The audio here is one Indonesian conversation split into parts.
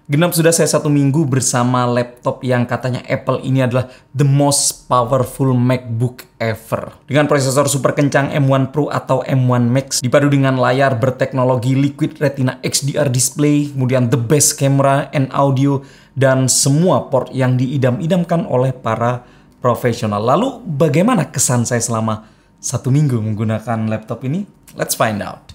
Genap sudah saya 1 minggu bersama laptop yang katanya Apple ini adalah the most powerful MacBook ever. Dengan prosesor super kencang M1 Pro atau M1 Max dipadu dengan layar berteknologi Liquid Retina XDR display, kemudian the best camera and audio, dan semua port yang diidam-idamkan oleh para profesional. Lalu bagaimana kesan saya selama 1 minggu menggunakan laptop ini? Let's find out.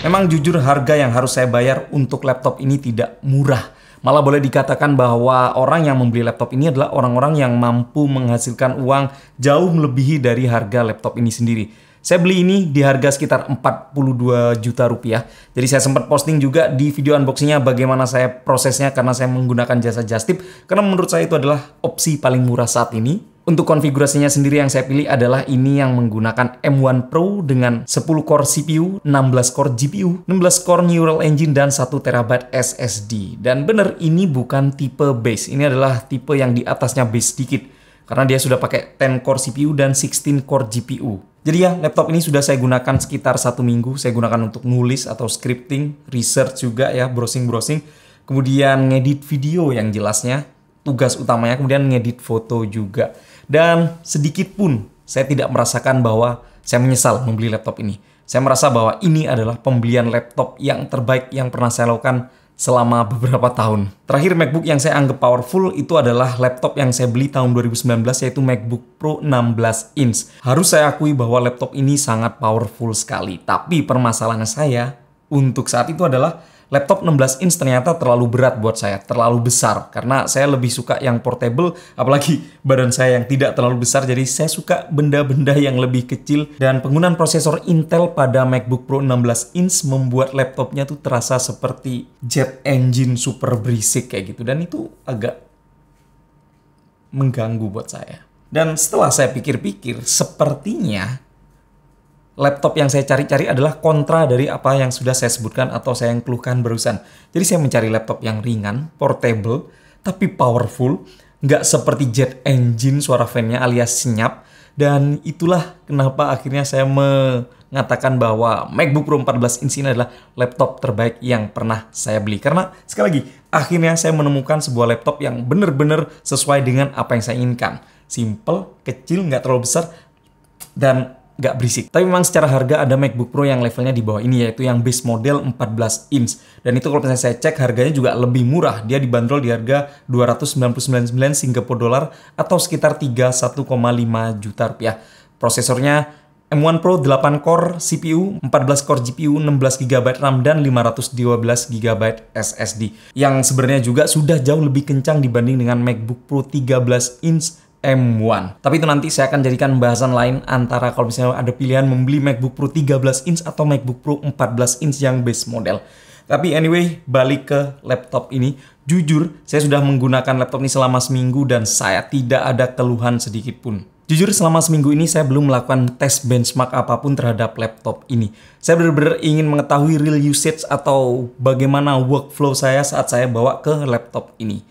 Memang jujur harga yang harus saya bayar untuk laptop ini tidak murah. Malah boleh dikatakan bahwa orang yang membeli laptop ini adalah orang-orang yang mampu menghasilkan uang jauh melebihi dari harga laptop ini sendiri. Saya beli ini di harga sekitar 42 juta rupiah. Jadi saya sempat posting juga di video unboxingnya bagaimana saya prosesnya karena saya menggunakan jasa Justip. Karena menurut saya itu adalah opsi paling murah saat ini. Untuk konfigurasinya sendiri yang saya pilih adalah ini yang menggunakan M1 Pro dengan 10 core CPU, 16 core GPU, 16 core Neural Engine, dan 1 TB SSD. Dan bener, ini bukan tipe base. Ini adalah tipe yang di atasnya base sedikit. Karena dia sudah pakai 10 core CPU dan 16 core GPU. Jadi ya, laptop ini sudah saya gunakan sekitar 1 minggu. Saya gunakan untuk nulis atau scripting, research juga ya, browsing-browsing. Kemudian ngedit video yang jelasnya, tugas utamanya, kemudian ngedit foto juga. Dan sedikit pun saya tidak merasakan bahwa saya menyesal membeli laptop ini. Saya merasa bahwa ini adalah pembelian laptop yang terbaik yang pernah saya lakukan selama beberapa tahun. Terakhir MacBook yang saya anggap powerful itu adalah laptop yang saya beli tahun 2019, yaitu MacBook Pro 16 inch. Harus saya akui bahwa laptop ini sangat powerful sekali. Tapi permasalahan saya untuk saat itu adalah laptop 16 inch ternyata terlalu berat buat saya, terlalu besar. Karena saya lebih suka yang portable, apalagi badan saya yang tidak terlalu besar. Jadi saya suka benda-benda yang lebih kecil. Dan penggunaan prosesor Intel pada MacBook Pro 16 inch membuat laptopnya tuh terasa seperti jet engine super berisik kayak gitu. Dan itu agak mengganggu buat saya. Dan setelah saya pikir-pikir, sepertinya laptop yang saya cari-cari adalah kontra dari apa yang sudah saya sebutkan atau saya yang keluhkan barusan. Jadi saya mencari laptop yang ringan, portable, tapi powerful. Nggak seperti jet engine suara fan-nya alias senyap. Dan itulah kenapa akhirnya saya mengatakan bahwa MacBook Pro 14 inch ini adalah laptop terbaik yang pernah saya beli. Karena sekali lagi, akhirnya saya menemukan sebuah laptop yang benar-benar sesuai dengan apa yang saya inginkan. Simple, kecil, nggak terlalu besar, dan nggak berisik. Tapi memang secara harga ada MacBook Pro yang levelnya di bawah ini, yaitu yang base model 14 inch. Dan itu kalau misalnya saya cek harganya juga lebih murah. Dia dibanderol di harga 299 Singapore dollar atau sekitar 31,5 juta rupiah. Prosesornya M1 Pro 8 core CPU, 14 core GPU, 16 GB RAM, dan 512 GB SSD. Yang sebenarnya juga sudah jauh lebih kencang dibanding dengan MacBook Pro 13 inch M1. Tapi itu nanti saya akan jadikan bahasan lain antara kalau misalnya ada pilihan membeli MacBook Pro 13 inch atau MacBook Pro 14 inch yang base model. Tapi anyway, balik ke laptop ini. Jujur, saya sudah menggunakan laptop ini selama 1 minggu dan saya tidak ada keluhan sedikit pun. Jujur, selama 1 minggu ini saya belum melakukan tes benchmark apapun terhadap laptop ini. Saya benar-benar ingin mengetahui real usage atau bagaimana workflow saya saat saya bawa ke laptop ini.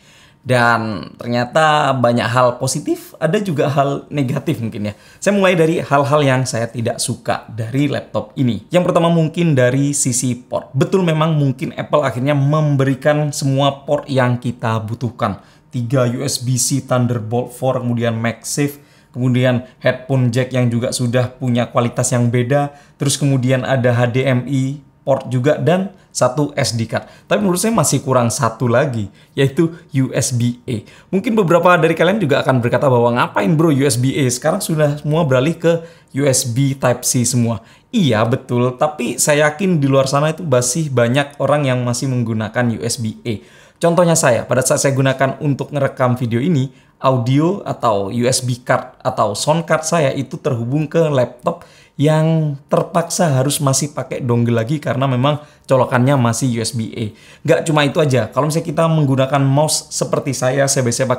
Dan ternyata banyak hal positif, ada juga hal negatif mungkin ya. Saya mulai dari hal-hal yang saya tidak suka dari laptop ini. Yang pertama mungkin dari sisi port. Betul, memang mungkin Apple akhirnya memberikan semua port yang kita butuhkan. 3 USB-C Thunderbolt 4, kemudian MagSafe, kemudian headphone jack yang juga sudah punya kualitas yang beda. Terus kemudian ada HDMI port juga, dan 1 SD card. Tapi menurut saya masih kurang 1 lagi, yaitu USB-A. Mungkin beberapa dari kalian juga akan berkata bahwa ngapain bro USB-A? Sekarang sudah semua beralih ke USB Type-C semua. Iya betul, tapi saya yakin di luar sana itu masih banyak orang yang masih menggunakan USB-A. Contohnya saya, pada saat saya gunakan untuk ngerekam video ini, audio atau USB card atau sound card saya itu terhubung ke laptop yang terpaksa harus masih pakai dongle lagi karena memang colokannya masih USB-A. Nggak cuma itu aja, kalau misalnya kita menggunakan mouse seperti saya biasanya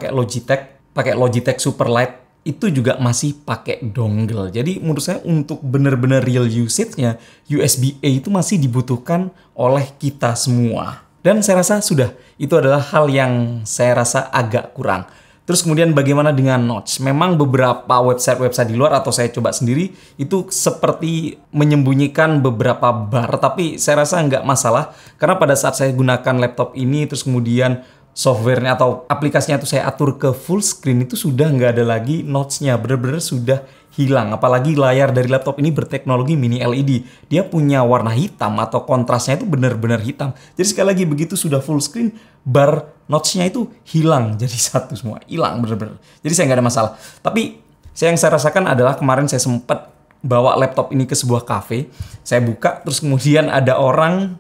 pakai Logitech Superlight, itu juga masih pakai dongle. Jadi menurut saya untuk benar-benar real usage-nya, USB-A itu masih dibutuhkan oleh kita semua. Dan saya rasa sudah, itu adalah hal yang saya rasa agak kurang. Terus kemudian bagaimana dengan notch? Memang beberapa website-website di luar atau saya coba sendiri itu seperti menyembunyikan beberapa bar, tapi saya rasa nggak masalah karena pada saat saya gunakan laptop ini terus kemudian softwarenya atau aplikasinya itu saya atur ke full screen itu sudah nggak ada lagi notch-nya, bener-bener sudah hilang. Apalagi layar dari laptop ini berteknologi mini LED. Dia punya warna hitam atau kontrasnya itu benar-benar hitam. Jadi sekali lagi begitu sudah full screen, bar notch-nya itu hilang jadi satu semua. Hilang benar-benar. Jadi saya nggak ada masalah. Tapi yang saya rasakan adalah kemarin saya sempat bawa laptop ini ke sebuah cafe. Saya buka terus kemudian ada orang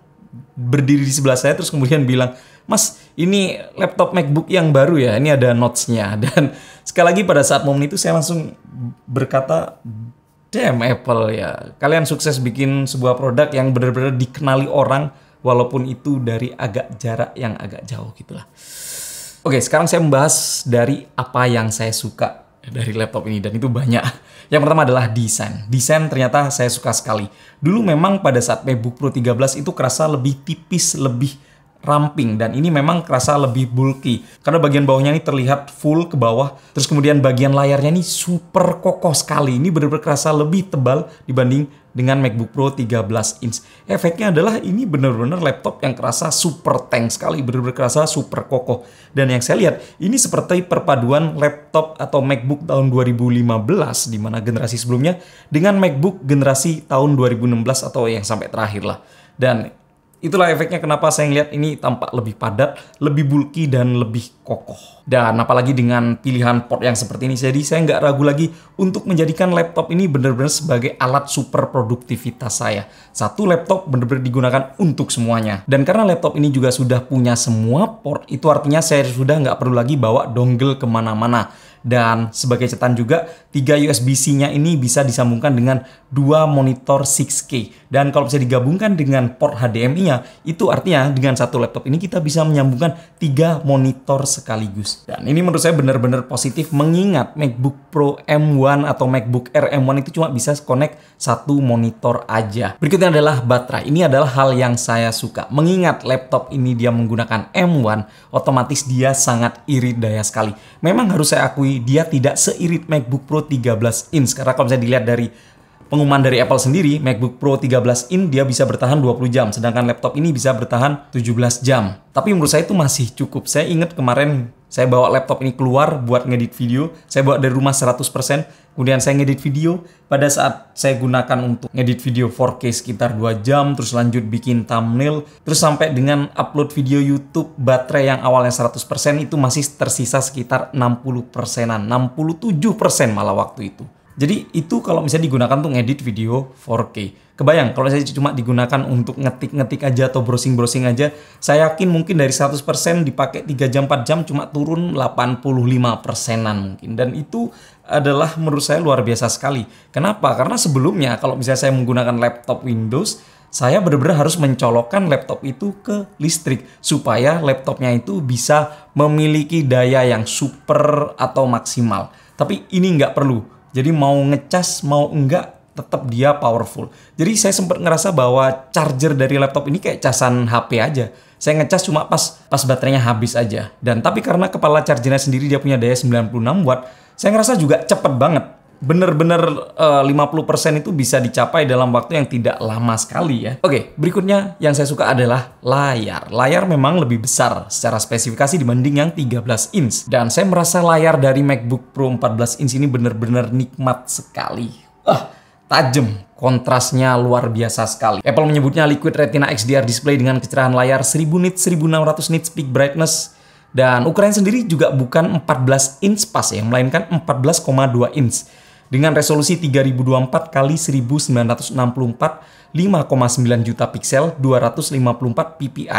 berdiri di sebelah saya terus kemudian bilang, "Mas, ini laptop MacBook yang baru ya, ini ada notch-nya." Dan sekali lagi pada saat momen itu saya langsung berkata, "Damn Apple ya, kalian sukses bikin sebuah produk yang benar-benar dikenali orang walaupun itu dari agak jarak yang agak jauh gitulah." Oke, sekarang saya membahas dari apa yang saya suka dari laptop ini dan itu banyak. Yang pertama adalah desain. Desain ternyata saya suka sekali. Dulu memang pada saat MacBook Pro 13 itu kerasa lebih tipis, lebih ramping dan ini memang kerasa lebih bulky karena bagian bawahnya ini terlihat full ke bawah, terus kemudian bagian layarnya ini super kokoh sekali. Ini benar-benar kerasa lebih tebal dibanding dengan MacBook Pro 13 inch. Efeknya adalah ini benar-benar laptop yang kerasa super tank sekali, benar-benar kerasa super kokoh. Dan yang saya lihat ini seperti perpaduan laptop atau MacBook tahun 2015 di mana generasi sebelumnya dengan MacBook generasi tahun 2016 atau yang sampai terakhir lah. Dan itulah efeknya kenapa saya ngeliat ini tampak lebih padat, lebih bulky, dan lebih kokoh. Dan apalagi dengan pilihan port yang seperti ini, jadi saya nggak ragu lagi untuk menjadikan laptop ini benar-benar sebagai alat super produktivitas saya. Satu laptop benar-benar digunakan untuk semuanya. Dan karena laptop ini juga sudah punya semua port, itu artinya saya sudah nggak perlu lagi bawa dongle kemana-mana. Dan sebagai catatan juga, 3 USB-C-nya ini bisa disambungkan dengan 2 monitor 6K. Dan kalau bisa digabungkan dengan port HDMI-nya, itu artinya dengan satu laptop ini kita bisa menyambungkan 3 monitor sekaligus. Dan ini menurut saya benar-benar positif mengingat MacBook Pro M1 atau MacBook Air M1 itu cuma bisa connect satu monitor aja. Berikutnya adalah baterai. Ini adalah hal yang saya suka. Mengingat laptop ini dia menggunakan M1, otomatis dia sangat irit daya sekali. Memang harus saya akui dia tidak seirit MacBook Pro 13 inch karena kalau bisa dilihat dari pengumuman dari Apple sendiri, MacBook Pro 13 inch dia bisa bertahan 20 jam, sedangkan laptop ini bisa bertahan 17 jam. Tapi menurut saya itu masih cukup. Saya ingat kemarin saya bawa laptop ini keluar buat ngedit video, saya bawa dari rumah 100%, kemudian saya ngedit video. Pada saat saya gunakan untuk ngedit video 4K sekitar 2 jam, terus lanjut bikin thumbnail, terus sampai dengan upload video YouTube, baterai yang awalnya 100% itu masih tersisa sekitar 60%-an, 67% malah waktu itu. Jadi itu kalau misalnya digunakan untuk ngedit video 4K. Kebayang kalau saya cuma digunakan untuk ngetik-ngetik aja atau browsing-browsing aja, saya yakin mungkin dari 100% dipakai 3 jam 4 jam cuma turun 85%-an mungkin. Dan itu adalah menurut saya luar biasa sekali. Kenapa? Karena sebelumnya kalau misalnya saya menggunakan laptop Windows, saya benar-benar harus mencolokkan laptop itu ke listrik supaya laptopnya itu bisa memiliki daya yang super atau maksimal. Tapi ini nggak perlu. Jadi mau ngecas mau enggak tetap dia powerful. Jadi saya sempat ngerasa bahwa charger dari laptop ini kayak casan HP aja. Saya ngecas cuma pas baterainya habis aja. Dan tapi karena kepala chargernya sendiri dia punya daya 96 watt, saya ngerasa juga cepet banget. Bener-bener 50% itu bisa dicapai dalam waktu yang tidak lama sekali ya. Oke, berikutnya yang saya suka adalah layar. Layar memang lebih besar secara spesifikasi dibanding yang 13 inch. Dan saya merasa layar dari MacBook Pro 14 inch ini bener-bener nikmat sekali. Tajam, kontrasnya luar biasa sekali. Apple menyebutnya Liquid Retina XDR display dengan kecerahan layar 1000 nits, 1600 nits peak brightness. Dan ukurannya sendiri juga bukan 14 inch pas ya, melainkan 14,2 inch. Dengan resolusi 3024 x 1964, 5,9 juta pixel, 254 ppi.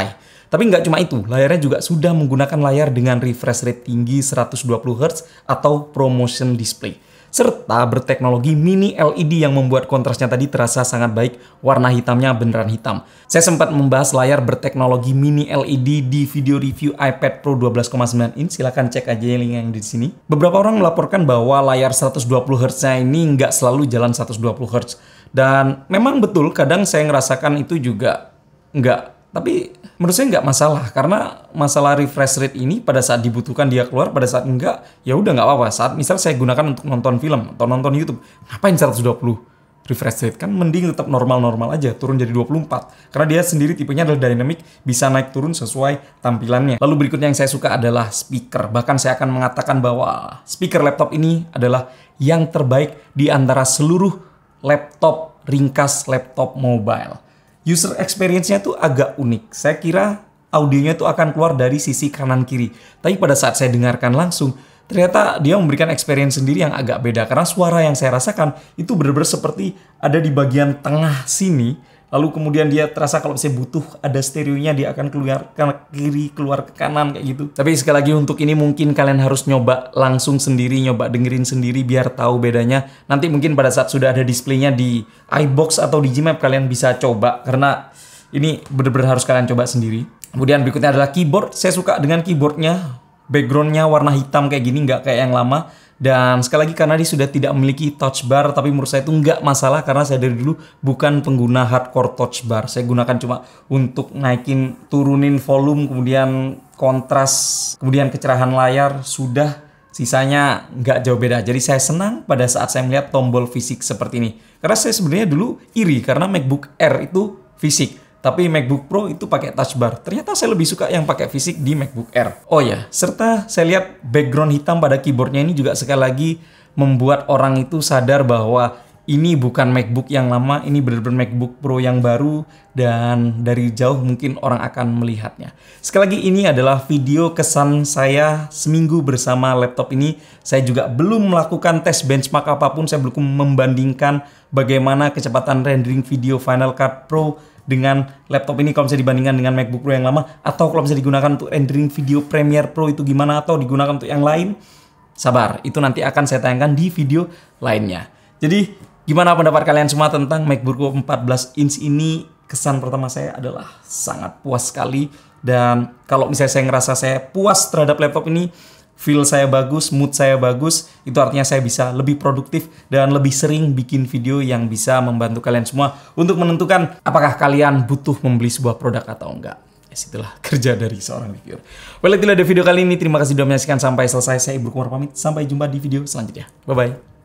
Tapi nggak cuma itu, layarnya juga sudah menggunakan layar dengan refresh rate tinggi 120 Hz atau ProMotion Display. Serta berteknologi mini LED yang membuat kontrasnya tadi terasa sangat baik, warna hitamnya beneran hitam. Saya sempat membahas layar berteknologi mini LED di video review iPad Pro 12,9 inch, silahkan cek aja link yang di sini. Beberapa orang melaporkan bahwa layar 120 Hz-nya ini nggak selalu jalan 120 Hz. Dan memang betul, kadang saya ngerasakan itu juga nggak Tapi menurut saya nggak masalah, karena masalah refresh rate ini pada saat dibutuhkan dia keluar, pada saat enggak ya udah nggak apa-apa. Saat misal saya gunakan untuk nonton film atau nonton YouTube, ngapain 120 refresh rate? Kan mending tetap normal-normal aja, turun jadi 24. Karena dia sendiri tipenya adalah dynamic, bisa naik turun sesuai tampilannya. Lalu berikutnya yang saya suka adalah speaker. Bahkan saya akan mengatakan bahwa speaker laptop ini adalah yang terbaik di antara seluruh laptop ringkas laptop mobile. User experience-nya tuh agak unik. Saya kira audionya tuh akan keluar dari sisi kanan kiri. Tapi pada saat saya dengarkan langsung, ternyata dia memberikan experience sendiri yang agak beda. Karena suara yang saya rasakan itu benar-benar seperti ada di bagian tengah sini. Lalu kemudian dia terasa kalau saya butuh ada stereonya, dia akan keluar ke kiri, keluar ke kanan kayak gitu. Tapi sekali lagi untuk ini mungkin kalian harus nyoba langsung sendiri, nyoba dengerin sendiri biar tahu bedanya. Nanti mungkin pada saat sudah ada displaynya di iBox atau di Gmap kalian bisa coba. Karena ini benar-benar harus kalian coba sendiri. Kemudian berikutnya adalah keyboard. Saya suka dengan keyboardnya. Backgroundnya warna hitam kayak gini, nggak kayak yang lama. Dan sekali lagi karena dia sudah tidak memiliki touch bar, tapi menurut saya itu nggak masalah karena saya dari dulu bukan pengguna hardcore touch bar. Saya gunakan cuma untuk naikin, turunin volume, kemudian kontras, kemudian kecerahan layar, sudah. Sisanya nggak jauh beda. Jadi saya senang pada saat saya melihat tombol fisik seperti ini. Karena saya sebenarnya dulu iri karena MacBook Air itu fisik. Tapi MacBook Pro itu pakai touch bar. Ternyata saya lebih suka yang pakai fisik di MacBook Air. Oh ya, serta saya lihat background hitam pada keyboardnya ini juga sekali lagi membuat orang itu sadar bahwa ini bukan MacBook yang lama, ini benar-benar MacBook Pro yang baru dan dari jauh mungkin orang akan melihatnya. Sekali lagi ini adalah video kesan saya seminggu bersama laptop ini. Saya juga belum melakukan tes benchmark apapun, saya belum membandingkan bagaimana kecepatan rendering video Final Cut Pro dengan laptop ini kalau misalnya dibandingkan dengan MacBook Pro yang lama, atau kalau misalnya digunakan untuk rendering video Premiere Pro itu gimana, atau digunakan untuk yang lain. Sabar, itu nanti akan saya tayangkan di video lainnya. Jadi gimana pendapat kalian semua tentang MacBook Pro 14 inch ini? Kesan pertama saya adalah sangat puas sekali. Dan kalau misalnya saya ngerasa saya puas terhadap laptop ini, feel saya bagus, mood saya bagus, itu artinya saya bisa lebih produktif dan lebih sering bikin video yang bisa membantu kalian semua untuk menentukan apakah kalian butuh membeli sebuah produk atau enggak. Itulah kerja dari seorang reviewer. Well, itulah video kali ini. Terima kasih sudah menyaksikan sampai selesai. Saya Ibnu Kumar pamit. Sampai jumpa di video selanjutnya. Bye-bye.